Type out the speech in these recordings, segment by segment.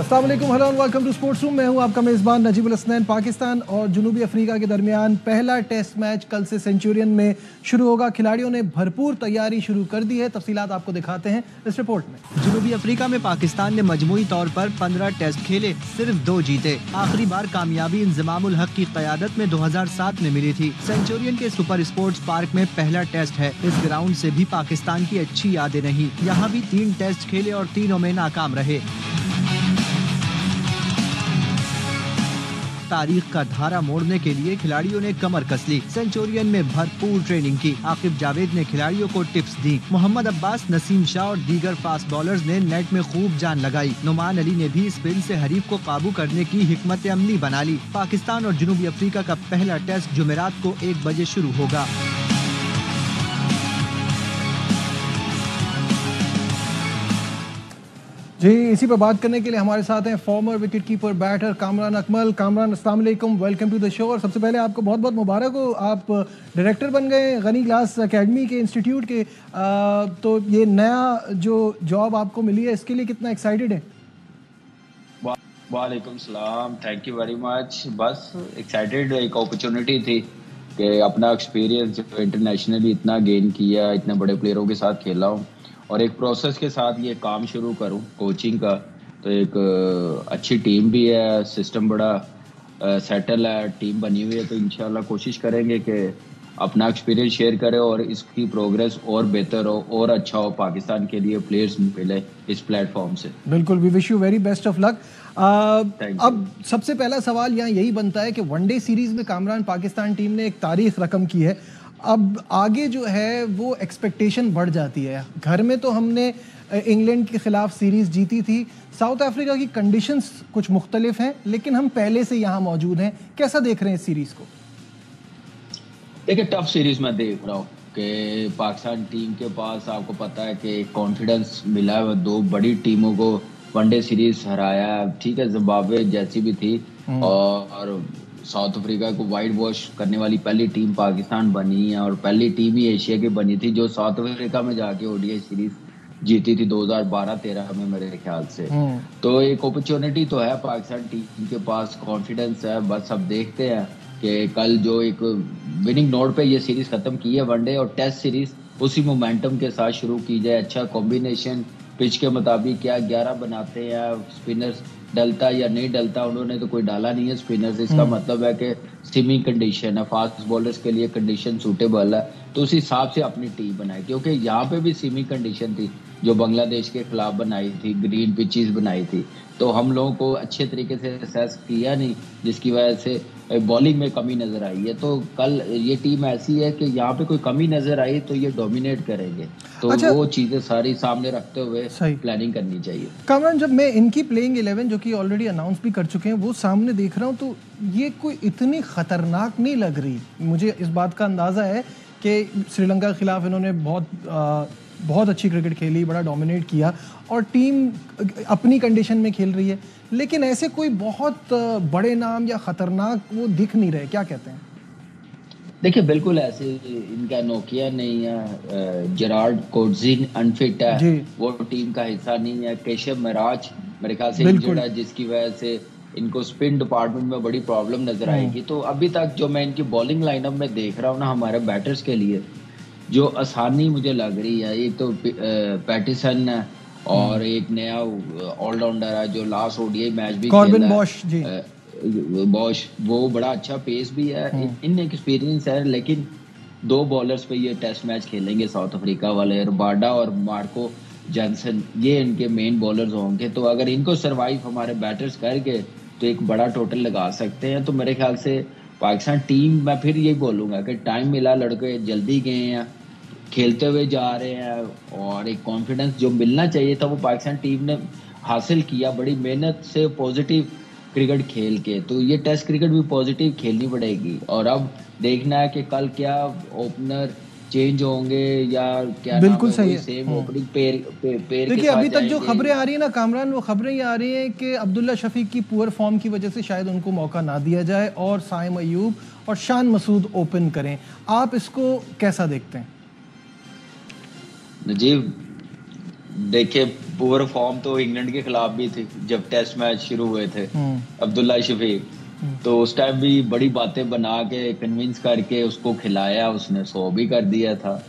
अस्सलाम वालेकुम, hello and welcome to sports room. मैं हूं आपका मेज़बान नजीबुल हसनैन। पाकिस्तान और जनूबी अफ्रीका के दरमियान पहला टेस्ट मैच कल से सेंचुरियन में शुरू होगा। खिलाड़ियों ने भरपूर तैयारी शुरू कर दी है। तफसीलात आपको दिखाते हैं इस रिपोर्ट में। जनूबी अफ्रीका में पाकिस्तान ने मजमूई तौर पर 15 टेस्ट खेले, सिर्फ 2 जीते। आखिरी बार कामयाबी इंजमामुल हक की क़यादत में 2007 में मिली थी। सेंचुरियन के सुपर स्पोर्ट्स पार्क में पहला टेस्ट है। इस ग्राउंड से भी पाकिस्तान की अच्छी यादें रही। यहाँ भी 3 टेस्ट खेले और तीनों में नाकाम रहे। तारीख का धारा मोड़ने के लिए खिलाड़ियों ने कमर कस ली। सेंचुरियन में भरपूर ट्रेनिंग की। आकिब जावेद ने खिलाड़ियों को टिप्स दी। मोहम्मद अब्बास, नसीम शाह और दीगर फास्ट बॉलर्स ने नेट में खूब जान लगाई। नुमान अली ने भी स्पिन से हरीफ को काबू करने की हिकमत अमली बना ली। पाकिस्तान और जनूबी अफ्रीका का पहला टेस्ट जुमेरात को 1 बजे शुरू होगा। जी, इसी पर बात करने के लिए हमारे साथ हैं former wicket keeper batter Kamran Akmal. Kamran, अस्सलाम वालेकुम, वेलकम टू द शो। और सबसे पहले आपको बहुत बहुत मुबारक हो, आप डायरेक्टर बन गए गनी ग्लास एकेडमी के इंस्टीट्यूट के। तो ये नया जो जॉब आपको मिली है, इसके लिए कितना एक्साइटेड है? वालेकुम सलाम, थैंक यू वेरी मच। बस एक्साइटेड, एक अपॉर्चुनिटी थी कि अपना एक्सपीरियंस जो इंटरनेशनली इतना गेन किया, इतने बड़े प्लेयरों के साथ खेला हूँ और एक प्रोसेस के साथ ये काम शुरू करूं कोचिंग का। तो एक अच्छी टीम भी है, सिस्टम बड़ा सेटल है, टीम बनी हुई है। तो इंशाल्लाह कोशिश करेंगे कि अपना एक्सपीरियंस शेयर करें और इसकी प्रोग्रेस और बेहतर हो और अच्छा हो, पाकिस्तान के लिए प्लेयर्स मिले इस प्लेटफॉर्म से। बिल्कुल, we wish you very best of luck. अब सबसे पहला सवाल यहाँ यही बनता है कि वनडे सीरीज में कामरान, पाकिस्तान टीम ने एक तारीख रकम की है। अब आगे जो है वो एक्सपेक्टेशन बढ़ जाती है। घर में तो हमने इंग्लैंड के खिलाफ सीरीज जीती थी। साउथ अफ्रीका की कंडीशंस कुछ मुख्तलिफ हैं, लेकिन हम पहले से यहाँ मौजूद हैं। कैसा देख रहे हैं इस सीरीज को? देखिए, टफ सीरीज मैं देख रहा हूँ कि पाकिस्तान टीम के पास आपको पता है कि कॉन्फिडेंस मिला है। 2 बड़ी टीमों को वनडे सीरीज हराया। ठीक है, जिम्बाब्वे जैसी भी थी और साउथ अफ्रीका को वाइट वॉश करने वाली पहली टीम पाकिस्तान बनी है और पहली टीम ही एशिया की बनी थी जो साउथ अफ्रीका में जाके ओडीआई सीरीज जीती थी 2012-13 में मेरे ख्याल से। तो एक अपॉर्चुनिटी तो है पाकिस्तान टीम के पास, कॉन्फिडेंस है। बस अब देखते हैं कि कल जो एक विनिंग नोट पे ये सीरीज खत्म की है वनडे और टेस्ट सीरीज, उसी मोमेंटम के साथ शुरू की जाए। अच्छा कॉम्बिनेशन पिच के मुताबिक क्या 11 बनाते हैं, स्पिनर्स डलता या नहीं डलता, उन्होंने तो कोई डाला नहीं है स्पिनर्स। इसका मतलब है कि स्टीमी कंडीशन है, फास्ट बॉलर्स के लिए कंडीशन सूटेबल है। तो उस हिसाब से अपनी टीम बनाई, क्योंकि यहाँ पे भी स्टीमी कंडीशन थी जो बांग्लादेश के खिलाफ बनाई थी, ग्रीन पिचेस बनाई थी। तो हम लोगों को अच्छे तरीके से असेस किया नहीं, जिसकी वजह से बॉलिंग में कमी नजर आई है। तो कल ये टीम ऐसी है कि यहाँ पे कोई कमी नजर आई तो ये डोमिनेट करेंगे। तो अच्छा, वो चीजें सारी सामने रखते हुए प्लानिंग करनी चाहिए। कामरान, जब मैं इनकी प्लेइंग 11 जो कि ऑलरेडी अनाउंस भी कर चुके हैं वो सामने देख रहा हूँ, तो ये कोई इतनी खतरनाक नहीं लग रही। मुझे इस बात का अंदाजा है कि श्रीलंका के खिलाफ इन्होंने बहुत अच्छी क्रिकेट खेली, बड़ा डोमिनेट किया और टीम अपनी कंडीशन में खेल रही है, लेकिन ऐसे कोई बहुत बड़े नाम या खतरनाक वो दिख नहीं रहे। क्या कहते हैं? देखिए, बिल्कुल ऐसे इनका नोकिया नहीं है, जेरार्ड कोटजिन अनफिट है, वो टीम का हिस्सा नहीं है। केशव महाराज मेरे ख्याल से इंजर्ड है, जिसकी वजह से इनको स्पिन डिपार्टमेंट में बड़ी प्रॉब्लम नजर आएगी। तो अभी तक जो मैं इनकी बॉलिंग लाइनअप में देख रहा हूँ ना, हमारे बैटर्स के लिए जो आसानी मुझे लग रही है, एक तो पैटिसन है और एक नया ऑलराउंडर है जो लास्ट ओडीआई मैच भी कॉर्बिन बॉश जी, बॉश, वो बड़ा अच्छा पेस भी है, इन एक्सपीरियंस है। लेकिन 2 बॉलर्स पे ये टेस्ट मैच खेलेंगे साउथ अफ्रीका वाले, रबाडा और मार्को जॉनसन, ये इनके मेन बॉलर्स होंगे। तो अगर इनको सरवाइव हमारे बैटर्स कर गए तो एक बड़ा टोटल लगा सकते हैं। तो मेरे ख्याल से पाकिस्तान टीम, मैं फिर यही बोलूंगा कि टाइम मिला, लड़के जल्दी गए हैं, खेलते हुए जा रहे हैं और एक कॉन्फिडेंस जो मिलना चाहिए था वो पाकिस्तान टीम ने हासिल किया बड़ी मेहनत से, पॉजिटिव क्रिकेट खेल के। तो ये टेस्ट क्रिकेट भी पॉजिटिव खेलनी पड़ेगी और अब देखना है कि कल क्या ओपनर चेंज होंगे या क्या। बिल्कुल सही है, सेम ओपनिंग पेयर देखिए अभी तक जो खबरें आ रही है ना कामरान, वो खबरें ये आ रही हैं कि अब्दुल्ला शफीक की पुअर फॉर्म की वजह से शायद उनको मौका ना दिया जाए और साइम अयूब और शान मसूद ओपन करें। आप इसको कैसा देखते हैं? नजीब, देखिए पूरा फॉर्म तो इंग्लैंड के खिलाफ भी थी जब टेस्ट मैच शुरू हुए थे, अब्दुल्ला शफीक, तो उस टाइम भी बड़ी बातें बना के कन्विंस करके उसको खिलाया, उसने 100 भी कर दिया था।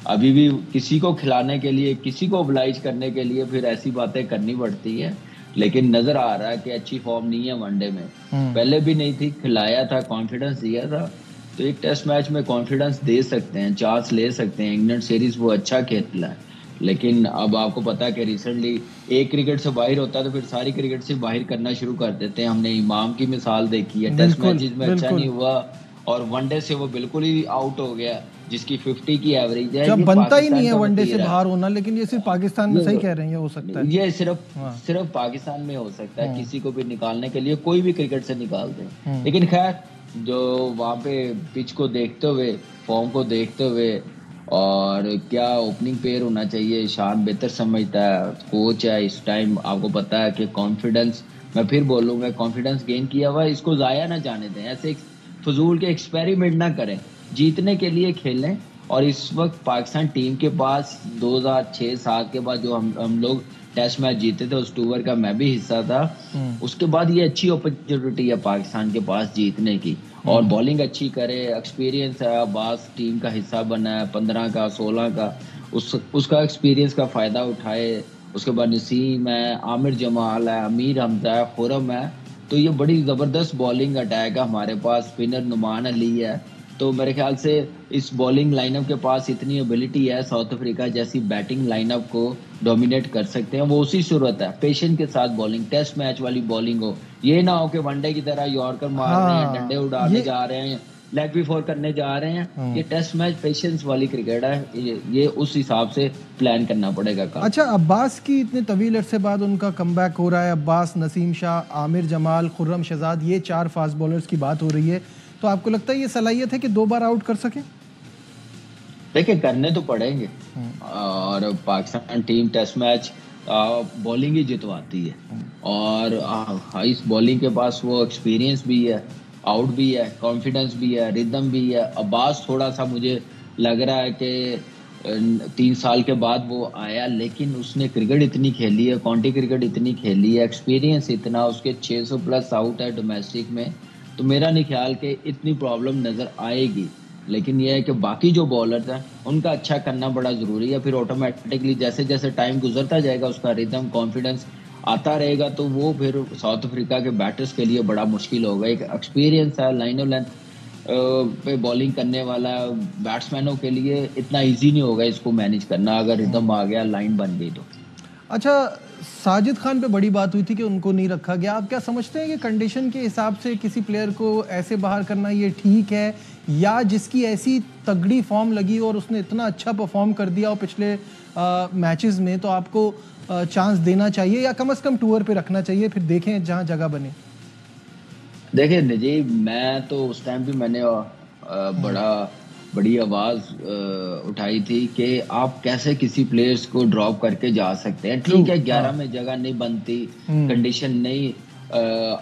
अभी भी किसी को खिलाने के लिए, किसी को ओबलाइज करने के लिए फिर ऐसी बातें करनी पड़ती है, लेकिन नजर आ रहा है कि अच्छी फॉर्म नहीं है वनडे में। पहले भी नहीं थी, खिलाया था, कॉन्फिडेंस दिया था, तो एक टेस्ट मैच में कॉन्फिडेंस दे सकते हैं, चांस ले सकते हैं। इंग्लैंड सीरीज वो अच्छा खेला है, लेकिन अब आपको पता है कि रिसेंटली एक क्रिकेट से बाहर होता है तो फिर सारी क्रिकेट से बाहर करना शुरू कर देते हैं। हमने इमाम की मिसाल देखी है, टेस्ट मैचेस में अच्छा नहीं हुआ और वनडे से वो बिल्कुल ही आउट हो गया, जिसकी 50 की एवरेज है। जब बनता ही नहीं है वनडे से बाहर होना, लेकिन ये सिर्फ पाकिस्तान में, सही कह रहे हैं, ये हो सकता है, ये सिर्फ पाकिस्तान में हो सकता है। किसी को भी निकालने के लिए कोई भी क्रिकेट से निकाल दे, लेकिन खैर जो वहां पे पिच को देखते हुए, फॉर्म को देखते हुए, और क्या ओपनिंग पेयर होना चाहिए, ईशान बेहतर समझता है, कोच है इस टाइम। आपको पता है कि कॉन्फिडेंस, मैं फिर बोलूंगा, कॉन्फिडेंस गेन किया हुआ है, इसको जाया ना जाने दें। ऐसे फजूल के एक्सपेरिमेंट ना करें, जीतने के लिए खेलें। और इस वक्त पाकिस्तान टीम के पास 2006-07 के बाद जो हम लोग टेस्ट मैच जीते थे, उस टूर का मैं भी हिस्सा था, उसके बाद ये अच्छी अपॉर्चुनिटी है पाकिस्तान के पास जीतने की। और बॉलिंग अच्छी करे, एक्सपीरियंस है, अब्बास टीम का हिस्सा बना है 15 का 16 का, उसका एक्सपीरियंस का फायदा उठाए। उसके बाद नसीम है, आमिर जमाल है, अमीर हमजा है, खुरम है, तो ये बड़ी जबरदस्त बॉलिंग अटैक है हमारे पास। स्पिनर नुमान अली है, तो मेरे ख्याल से इस बॉलिंग लाइनअप के पास इतनी एबिलिटी है, साउथ अफ्रीका जैसी बैटिंग लाइनअप को डोमिनेट कर सकते हैं। वो उसी सूरत है, पेशेंस के साथ बॉलिंग, टेस्ट मैच वाली बॉलिंग हो, ये ना हो कि वनडे की तरह यॉर्कर मार रहे हैं, डंडे उड़ाने जा रहे हैं, लेग बी फोर करने जा रहे हैं। ये टेस्ट मैच पेशेंस वाली क्रिकेट है, ये उस हिसाब से प्लान करना पड़ेगा काम। अच्छा, अब्बास की इतने तवील अरसे बाद उनका कमबैक हो रहा है, अब्बास, नसीम शाह, आमिर जमाल, खुर्रम शहजाद, ये 4 फास्ट बॉलर्स की बात हो रही है, तो आपको लगता है ये सलाहियत है कि 2 बार आउट कर सके? देखिए करने तो पड़ेंगे, और Pakistan team test match bowling ही जितवाती है, और इस बॉलिंग के पास वो एक्सपीरियंस भी है, आउट भी है, कॉन्फिडेंस भी है, रिदम भी है। अब्बास थोड़ा सा मुझे लग रहा है कि 3 साल के बाद वो आया, लेकिन उसने क्रिकेट इतनी खेली है, काउंटी क्रिकेट इतनी खेली है, एक्सपीरियंस इतना, उसके 600 प्लस आउट है डोमेस्टिक में, तो मेरा नहीं ख्याल कि इतनी प्रॉब्लम नज़र आएगी। लेकिन यह है कि बाकी जो बॉलर्स हैं उनका अच्छा करना बड़ा ज़रूरी है, फिर ऑटोमेटिकली जैसे जैसे टाइम गुजरता जाएगा उसका रिदम, कॉन्फिडेंस आता रहेगा, तो वो फिर साउथ अफ्रीका के बैटर्स के लिए बड़ा मुश्किल होगा। एक एक्सपीरियंस है, लाइन ऑफ लेंथ पे बॉलिंग करने वाला बैट्समैनों के लिए इतना इजी नहीं होगा इसको मैनेज करना, अगर रिदम आ गया, लाइन बन गई तो। अच्छा, साजिद खान पे बड़ी बात हुई थी कि उनको नहीं रखा गया, आप क्या समझते हैं कि कंडीशन के हिसाब से किसी प्लेयर को ऐसे बाहर करना ये ठीक है, या जिसकी ऐसी तगड़ी फॉर्म लगी और उसने इतना अच्छा परफॉर्म कर दिया और पिछले मैचेस में, तो आपको चांस देना चाहिए या कम से कम टूर पे रखना चाहिए, फिर देखें जहां जगह बने? देखिए नजीब, मैं तो उस टाइम भी मैंने बड़ी आवाज उठाई थी कि आप कैसे किसी प्लेयर्स को ड्रॉप करके जा सकते हैं। ठीक है, 11 में जगह नहीं बनती, कंडीशन नहीं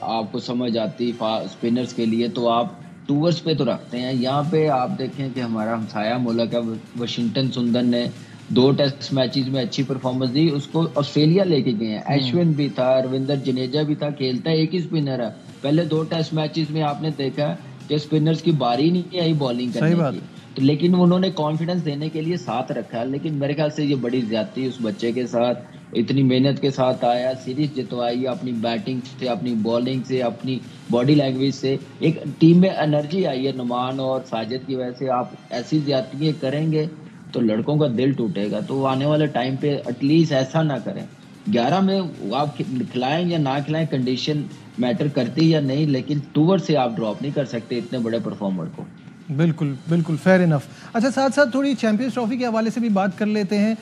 आपको समझ आती स्पिनर्स के लिए, तो आप टूवर्स पे तो रखते हैं। यहाँ पे आप देखें कि हमारा हमसाया मुल्क है वाशिंगटन सुंदर ने 2 टेस्ट मैचेस में अच्छी परफॉर्मेंस दी, उसको ऑस्ट्रेलिया लेके गए हैं। अश्विन भी था, रविंद्र जडेजा भी था, खेलता है, एक ही स्पिनर है। पहले 2 टेस्ट मैचेस में आपने देखा कि स्पिनर्स की बारी नहीं आई बॉलिंग करने की, तो लेकिन उन्होंने कॉन्फिडेंस देने के लिए साथ रखा। लेकिन मेरे ख्याल से ये बड़ी ज्यादती उस बच्चे के साथ, इतनी मेहनत के साथ आया, सीरीज जितवाई अपनी बैटिंग से, अपनी बॉलिंग से, अपनी बॉडी लैंग्वेज से, एक टीम में एनर्जी आई है नुमान और साजिद की वजह से। आप ऐसी ज्यादतियां करेंगे तो लड़कों का दिल टूटेगा, तो आने वाले टाइम पे एटलीस्ट ऐसा ना करें। 11 में आप खिलाएं या ना खिलाएं, कंडीशन मैटर करती या नहीं, लेकिन टूर से आप ड्रॉप नहीं कर सकते इतने बड़े परफॉर्मर को। बिल्कुल बिल्कुल, फेयर इनफ। अच्छा, साथ साथ थोड़ी चैंपियंस ट्रॉफी के हवाले से भी बात कर लेते हैं।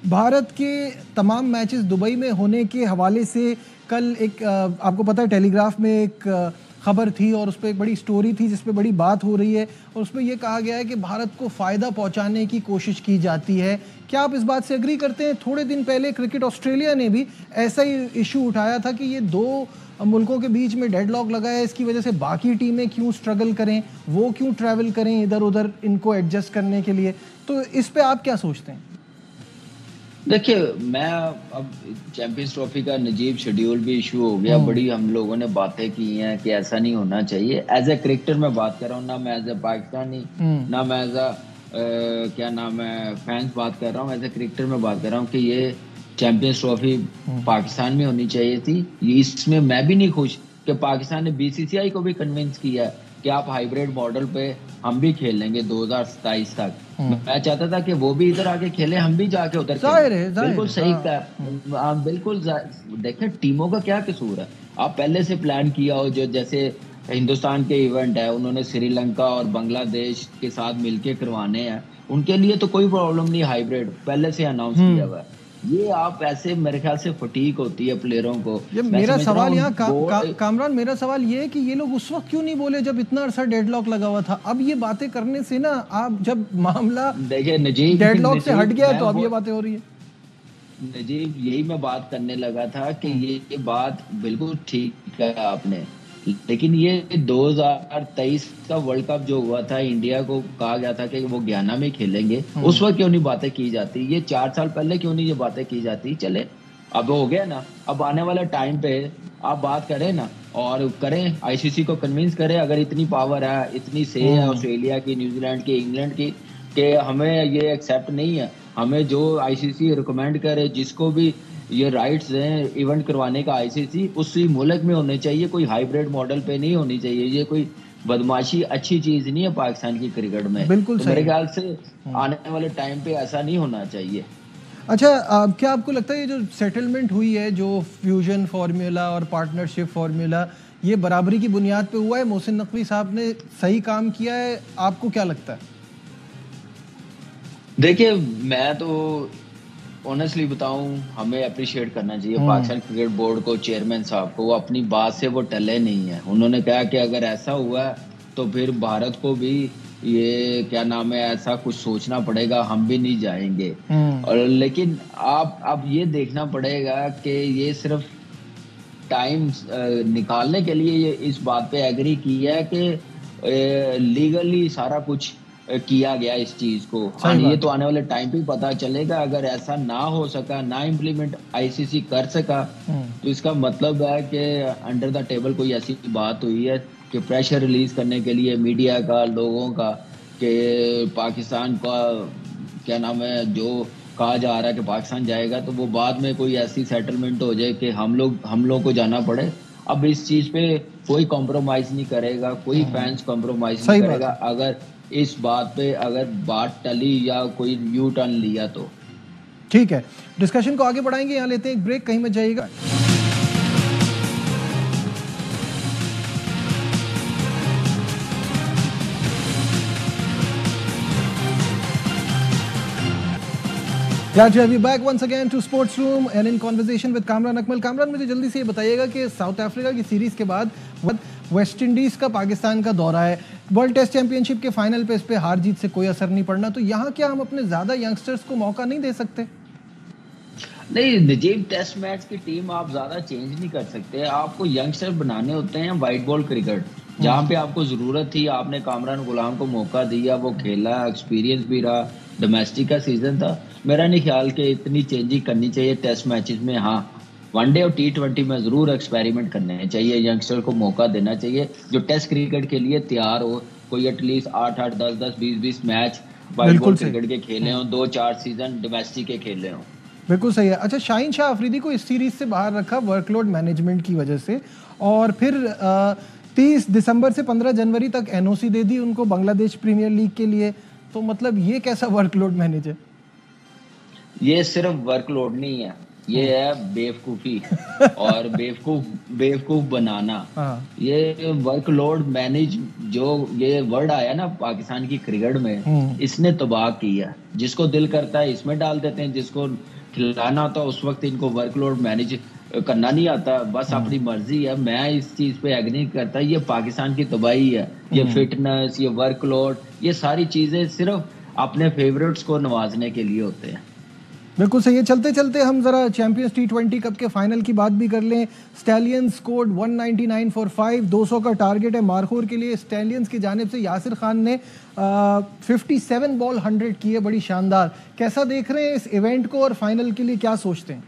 भारत के तमाम मैचेस दुबई में होने के हवाले से कल एक आपको पता है टेलीग्राफ में एक खबर थी और उस पर एक बड़ी स्टोरी थी जिस पे बड़ी बात हो रही है, और उसमें यह कहा गया है कि भारत को फ़ायदा पहुंचाने की कोशिश की जाती है। क्या आप इस बात से एग्री करते हैं? थोड़े दिन पहले क्रिकेट ऑस्ट्रेलिया ने भी ऐसा ही इशू उठाया था कि ये 2 मुल्कों के बीच में डेडलॉक लगा है, इसकी वजह से बाकी टीमें क्यों स्ट्रगल करें, वो क्यों ट्रैवल करें इधर उधर इनको एडजस्ट करने के लिए। तो इस पे आप क्या सोचते हैं? देखिए, मैं अब चैंपियंस ट्रॉफी का नजीब शेड्यूल भी इशू हो गया, बड़ी हम लोगों ने बातें की हैं कि ऐसा नहीं होना चाहिए। एज ए क्रिकेटर मैं बात कर रहा हूँ ना, मैं एज ए पाकिस्तानी, ना मैं एज अ क्या नाम है फैंस बात कर रहा हूँ, एज ए क्रिकेटर में बात कर रहा हूँ कि ये चैंपियंस ट्रॉफी पाकिस्तान में होनी चाहिए थी। इसमें मैं भी नहीं खुश कि पाकिस्तान ने बीसीसीआई को भी कन्विंस किया है कि आप हाइब्रिड मॉडल पे हम भी खेल लेंगे 2027 तक। मैं चाहता था कि वो भी इधर आके खेले, हम भी जाके उधर खेले। बिल्कुल सही कहा आप, बिल्कुल। देखें, टीमों का क्या कसूर है? आप पहले से प्लान किया हो, जो जैसे हिंदुस्तान के इवेंट है, उन्होंने श्रीलंका और बांग्लादेश के साथ मिलके करवाने हैं, उनके लिए तो कोई प्रॉब्लम नहीं, हाइब्रिड पहले से अनाउंस किया हुआ है। ये आप ऐसे, मेरे ख्याल से फटीक होती है प्लेयरों को। ये मेरा सवाल यहाँ कामरान, मेरा सवाल ये है कि ये लोग उस वक्त क्यों नहीं बोले जब इतना अरसा डेडलॉक लगा हुआ था? अब ये बातें करने से ना, आप जब मामला देखिए नजीब, डेडलॉक से हट गया तो अब ये बातें हो रही है। नजीब, यही मैं बात करने लगा था कि ये बात बिल्कुल ठीक है आपने, लेकिन ये 2023 का वर्ल्ड कप जो हुआ था, इंडिया को कहा गया था कि वो गयाना में खेलेंगे, उस वक्त क्यों नहीं बातें की जाती? ये 4 साल पहले क्यों नहीं ये बातें की जाती? चले, अब हो गया ना, अब आने वाले टाइम पे आप बात करें ना, और करें, आईसीसी को कन्विंस करें। अगर इतनी पावर है, इतनी से है ऑस्ट्रेलिया की, न्यूजीलैंड की, इंग्लैंड की, कि हमें ये एक्सेप्ट नहीं है, हमें जो आईसीसी रिकमेंड करे, जिसको भी ये राइट्स हैं इवेंट करवाने का आईसीसी, उसी मुल्क में होने चाहिए, कोई हाइब्रिड मॉडल पे नहीं होनी चाहिए। ये कोई बदमाशी अच्छी चीज नहीं है पाकिस्तान की क्रिकेट में। बिल्कुल तो मेरे ख्याल से आने वाले टाइम पे ऐसा नहीं होना चाहिए। अच्छा, क्या आपको लगता है ये जो सेटलमेंट हुई है, जो फ्यूजन फार्मूला और पार्टनरशिप फार्मूला, ये बराबरी की बुनियाद पे हुआ है? मोहसिन नकवी साहब ने सही काम किया है, आपको क्या लगता है? देखिए, मैं तो ऑनेस्टली बताऊं, हमें अप्रिशिएट करना चाहिए पाकिस्तान क्रिकेट बोर्ड को, चेयरमैन साहब को। वो अपनी बात से वो टले नहीं है। उन्होंने कहा कि अगर ऐसा हुआ तो फिर भारत को भी ये क्या नाम है, ऐसा कुछ सोचना पड़ेगा, हम भी नहीं जाएंगे। और लेकिन आप अब ये देखना पड़ेगा कि ये सिर्फ टाइम निकालने के लिए ये इस बात पे एग्री किया है कि लीगली सारा कुछ किया गया इस चीज को। ये तो आने वाले टाइम पे पता चलेगा। अगर ऐसा ना हो सका, ना इम्प्लीमेंट आईसीसी कर सका, तो इसका मतलब है कि अंडर द टेबल कोई ऐसी बात हुई है कि प्रेशर रिलीज करने के लिए मीडिया का, लोगों का, कि पाकिस्तान का क्या नाम है, जो कहा जा रहा है कि पाकिस्तान जाएगा, तो वो बाद में कोई ऐसी सेटलमेंट हो जाए कि हम लोग को जाना पड़े। अब इस चीज पे कोई कॉम्प्रोमाइज नहीं करेगा, कोई फैंस कॉम्प्रोमाइज नहीं करेगा। अगर इस बात पे अगर बात टली या कोई यू टर्न लिया तो ठीक है। डिस्कशन को आगे बढ़ाएंगे, यहाँ लेते हैं एक ब्रेक, कहीं मत जाइएगा। Glad to have you back once again to Sports Room and in conversation with Kamran Akmal. Kamran, मुझे जल्दी से ये बताइएगा कि साउथ अफ्रीका की सीरीज के बाद वेस्ट इंडीज का पाकिस्तान का दौरा है, वर्ल्ड टेस्ट चैंपियनशिप के फाइनल पे इस पे हार जीत से कोई असर नहीं पड़ना, तो यहाँ क्या हम अपने ज्यादा यंगस्टर्स को मौका नहीं दे सकते? नहीं नजीब, टेस्ट मैच की टीम आप ज्यादा चेंज नहीं कर सकते। आपको यंगस्टर बनाने होते हैं। वाइट बॉल क्रिकेट जहाँ पे आपको जरूरत थी, आपने कामरान गुलाम को मौका दिया, वो खेला, एक्सपीरियंस भी रहा, डोमेस्टिक का सीजन था। मेरा नहीं ख्याल कि इतनी चेंजिंग करनी चाहिए टेस्ट मैचेस में। हाँ, वनडे और T20 में जरूर एक्सपेरिमेंट करने चाहिए, यंगस्टर को मौका देना चाहिए जो टेस्ट क्रिकेट के लिए तैयार हो। कोई at least 8-8, 10-10, 20-20 match white ball cricket के खेले हों, 2-4 सीजन डोमेस्टिक के खेले हों। बिल्कुल सही है। अच्छा, शाहीन शाह अफरीदी को इस सीरीज से बाहर रखा वर्कलोड मैनेजमेंट की वजह से, और फिर 30 दिसंबर से 15 जनवरी तक एनओसी दे दी उनको बांग्लादेश प्रीमियर लीग के लिए। तो मतलब ये कैसा वर्कलोड मैनेज है? ये सिर्फ वर्कलोड नहीं है, ये है बेवकूफी और बेवकूफ बनाना। ये वर्कलोड मैनेज जो ये वर्ड आया ना पाकिस्तान की क्रिकेट में, इसने तबाह किया। जिसको दिल करता है इसमें डाल देते हैं, जिसको खिलाना होता है उस वक्त इनको वर्कलोड मैनेज करना नहीं आता, बस अपनी मर्जी है। मैं इस चीज पे एग्री नहीं करता। ये पाकिस्तान की तबाही है। ये फिटनेस, ये वर्कलोड, ये सारी चीजें सिर्फ अपने फेवरेट्स को नवाजने के लिए होते हैं। बिल्कुल सही है। चलते चलते हम जरा चैंपियंस T20 कप के फाइनल की बात भी कर लें। स्टैलियंस स्कोर्ड 199 फॉर 5, 200 का टारगेट है मारखोर के लिए। स्टैलियंस की जानिब से यासिर खान ने 57 बॉल 100 की है, बड़ी शानदार। कैसा देख रहे हैं इस इवेंट को और फाइनल के लिए क्या सोचते हैं?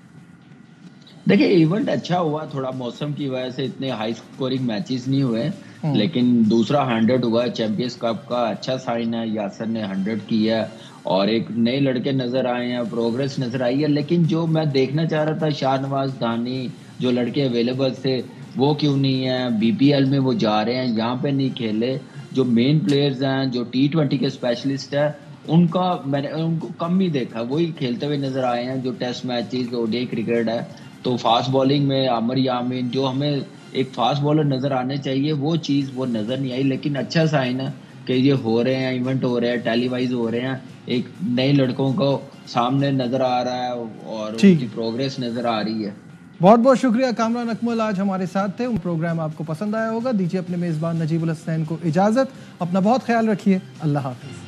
देखिए इवेंट अच्छा हुआ, थोड़ा मौसम की वजह से इतने हाई स्कोरिंग मैचेस नहीं हुए, लेकिन दूसरा 100 हुआ चैंपियंस कप का, अच्छा साइन है। यासर ने 100 किया और एक नए लड़के नजर आए हैं, प्रोग्रेस नजर आई है। लेकिन जो मैं देखना चाह रहा था, शाहनवाज, दानी, जो लड़के अवेलेबल थे वो क्यों नहीं है? BPL में वो जा रहे हैं, यहाँ पे नहीं खेले। जो मेन प्लेयर्स हैं, जो T20 के स्पेशलिस्ट है, मैंने उनको कम ही देखा, वही खेलते हुए नजर आए हैं। जो टेस्ट मैचेस, ODI क्रिकेट है, तो फास्ट बॉलिंग में आमिर यामीन, जो हमें एक फास्ट बॉलर नजर आने चाहिए, वो चीज़ वो नजर नहीं आई। लेकिन अच्छा साइन है कि ये हो रहे हैं, इवेंट हो रहे हैं, टेलीवाइज हो रहे हैं, एक नए लड़कों को सामने नजर आ रहा है और उनकी प्रोग्रेस नजर आ रही है। बहुत बहुत शुक्रिया। कामरान अकमल आज हमारे साथ थे। प्रोग्राम आपको पसंद आया होगा। दीजिए अपने मेज़बान नजीबुल हसनैन को इजाज़त। अपना बहुत ख्याल रखिए। अल्लाह हाफ़िज़।